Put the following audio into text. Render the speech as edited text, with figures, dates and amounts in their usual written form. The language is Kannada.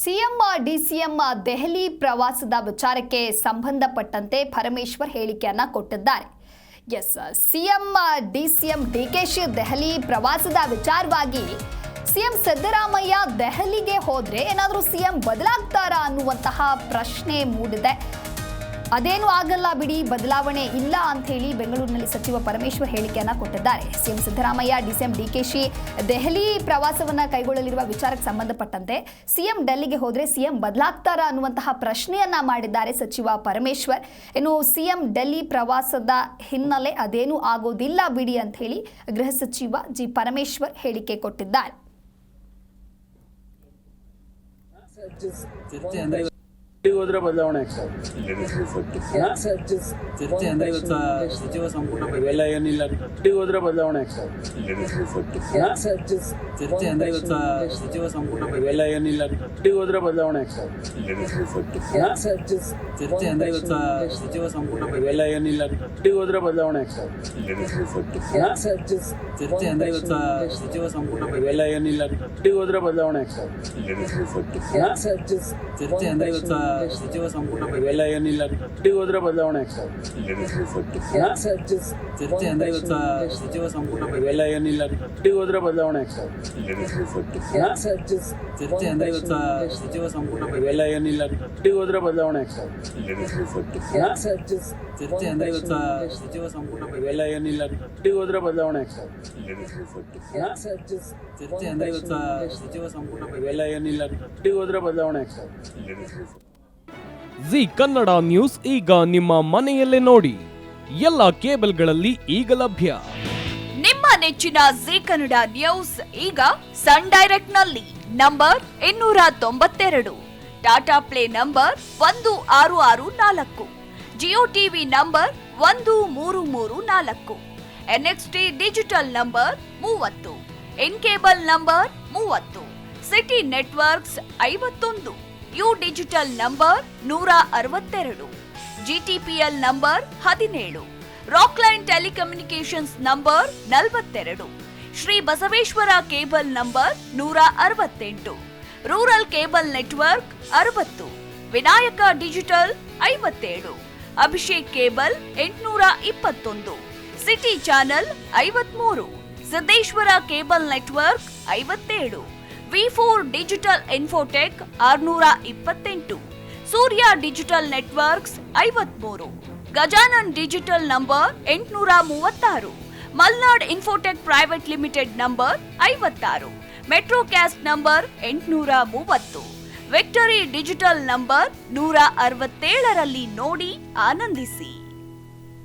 ಸಿಎಂ ಡಿಸಿಎಂ ದೆಹಲಿ ಪ್ರವಾಸದ ವಿಚಾರಕ್ಕೆ ಸಂಬಂಧಪಟ್ಟಂತೆ ಪರಮೇಶ್ವರ್ ಹೇಳಿಕೆಯನ್ನ ಕೊಟ್ಟಿದ್ದಾರೆ. ಸಿಎಂ ಡಿಸಿಎಂ ಡಿಕೆಶಿ ದೆಹಲಿ ಪ್ರವಾಸದ ವಿಚಾರವಾಗಿ ಸಿಎಂ ಸಿದ್ದರಾಮಯ್ಯ ದೆಹಲಿಗೆ ಹೋದ್ರೆ ಏನಾದರೂ ಸಿಎಂ ಬದಲಾಗ್ತಾರಾ ಅನ್ನುವಂತಹ ಪ್ರಶ್ನೆ ಮೂಡಿದೆ. ಅದೇನು ಆಗಲ್ಲ ಬಿಡಿ, ಬದಲಾವಣೆ ಇಲ್ಲ ಅಂತ ಹೇಳಿ ಬೆಂಗಳೂರಿನಲ್ಲಿ ಸಚಿವ ಪರಮೇಶ್ವರ್ ಹೇಳಿಕೆಯನ್ನ ಕೊಟ್ಟಿದ್ದಾರೆ. ಸಿಎಂ ಸಿದ್ದರಾಮಯ್ಯ ಡಿಸಿಎಂ ಡಿಕೆಶಿ ದೆಹಲಿ ಪ್ರವಾಸವನ್ನ ಕೈಗೊಳ್ಳಲಿರುವ ವಿಚಾರಕ್ಕೆ ಸಂಬಂಧಪಟ್ಟಂತೆ ಸಿಎಂ ಡೆಲ್ಲಿಗೆ ಹೋದ್ರೆ ಸಿಎಂ ಬದಲಾಗ್ತಾರಾ ಅನ್ನುವಂತಹ ಪ್ರಶ್ನೆಯನ್ನ ಮಾಡಿದ್ದಾರೆ ಸಚಿವ ಪರಮೇಶ್ವರ್. ಇನ್ನು ಸಿಎಂ ಡೆಲ್ಲಿ ಪ್ರವಾಸದ ಹಿನ್ನೆಲೆ ಅದೇನು ಆಗೋದಿಲ್ಲ ಬಿಡಿ ಅಂತ ಹೇಳಿ ಗೃಹ ಸಚಿವ ಜಿ ಪರಮೇಶ್ವರ್ ಹೇಳಿಕೆ ಕೊಟ್ಟಿದ್ದಾರೆ. ಹೋದ್ರೆ ಬದಲಾವಣೆ ಆಗ್ತದೆ. ಚರ್ಚೆ ಅಂದ್ರೆ ಇವತ್ತು ಸಚಿವ ಸಂಪುಟ ಇವೆಲ್ಲ ಏನಿಲ್ಲ. ಹೋದ್ರೆ ಬದಲಾವಣೆ ಆಗ್ತದೆ. ಚರ್ಚೆ ಅಂದ್ರೆ ಇವತ್ತು ಸಚಿವ ಸಂಪುಟ ಇವೆಲ್ಲ ಏನಿಲ್ಲ. ಹೋದ್ರೆ ಬದಲಾವಣೆ ಆಗ್ತದೆ. ಚರ್ಚೆ ಅಂದ್ರೆ ಇವತ್ತು ಸಚಿವ ಸಂಪುಟ ಇವೆಲ್ಲ ಏನಿಲ್ಲ. ಹೋದ್ರೆ ಬದಲಾವಣೆ ಆಗ್ತದೆ. ಚರ್ಚೆ ಅಂದ್ರೆ ಇವತ್ತು ಸಚಿವ ಸಂಪುಟ ಇವೆಲ್ಲ ಏನಿಲ್ಲ. ಹೋದ್ರೆ ಬದಲಾವಣೆ ಆಗ್ತದೆ. ಚರ್ಚೆ ಅಂದ್ರೆ ಇವತ್ತು ಸಚಿವ ಸಂಪುಟ ಇವೆಲ್ಲ ಏನಿಲ್ಲ. ಹೋದ್ರೆ ಬದಲಾವಣೆ ಆಗ್ತದೆ. ಚರ್ಚೆ ಅಂದ್ರೆ ಇವತ್ತು ಸಚಿವ ಸಂಪುಟ ಇವೆಲ್ಲ ಏನಿಲ್ಲ. ಹೋದ್ರೆ ಬದಲಾವಣೆ ಆಗ್ತದೆ. ಚರ್ಚೆ ಅಂದ್ರೆ ಇವತ್ತು ಸಚಿವ ಸಂಪುಟ ಇವೆಲ್ಲ ಏನಿಲ್ಲ. ಹೋದ್ರೆ ಬದಲಾವಣೆ ಆಗ್ತದೆ. ಚರ್ಚೆ ಅಂದ್ರೆ ಇವತ್ತು ಸಚಿವ ಸಂಪುಟ ಇವೆಲ್ಲ ಏನಿಲ್ಲ. ಹೋದ್ರೆ ಬದಲಾವಣೆ ಆಗ್ತದೆ. ಚರ್ಚೆ ಅಂದ್ರೆ ಇವತ್ತು ಸಚಿವ ಸಂಪುಟ ಇವೆಲ್ಲ ಏನಿಲ್ಲ. ಹೋದ್ರೆ ಬದಲಾವಣೆ ಆಗ್ತದೆ. ಜಿ ಕನ್ನಡ ನ್ಯೂಸ್ ಈಗ ನಿಮ್ಮ ಮನೆಯಲ್ಲೇ ನೋಡಿ. ಎಲ್ಲ ಕೇಬಲ್ಗಳಲ್ಲಿ ಈಗ ಲಭ್ಯ. ನಿಮ್ಮ ನೆಚ್ಚಿನ ಜಿ ಕನ್ನಡ ನ್ಯೂಸ್ ಈಗ ಸನ್ ಡೈರೆಕ್ಟ್ ನಲ್ಲಿ number 292, Tata play number 1664, Jio TV number 1334, NXT digital number 30, in cable number 30, city networks 51, U digital number 162, GTPL number 17, Rockline telecommunications number 42, Shri Basaveshwara cable number 168, rural cable network 60, Vinayaka digital 57, Abhishek cable 821, city channel 53, Siddeshwara cable network 57, V4 digital Infotech 628, Surya digital networks 53, Gajanan digital number 836, Malnad infotech private limited number 56, metrocast number 830, victory digital number 167ರಲ್ಲಿ ನೋಡಿ ಆನಂದಿಸಿ.